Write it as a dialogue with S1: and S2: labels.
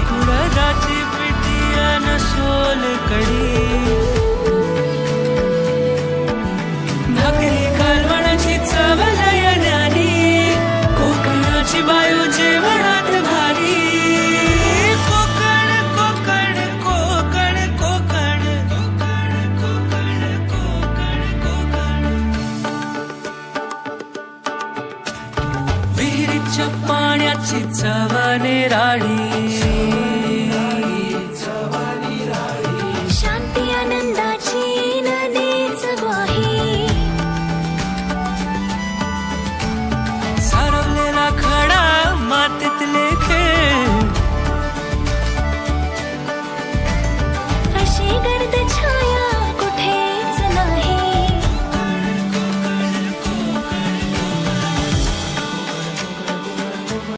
S1: कुडाची पिटियान सोलकडी भाकरी कालवणाची चव लयण्यानी कोकणाची बायू जेवणात भारी कोकण कोकण कोकण कोकण कोकण कोकण कोकण विहिरीच्या पाण्याची चव निराळी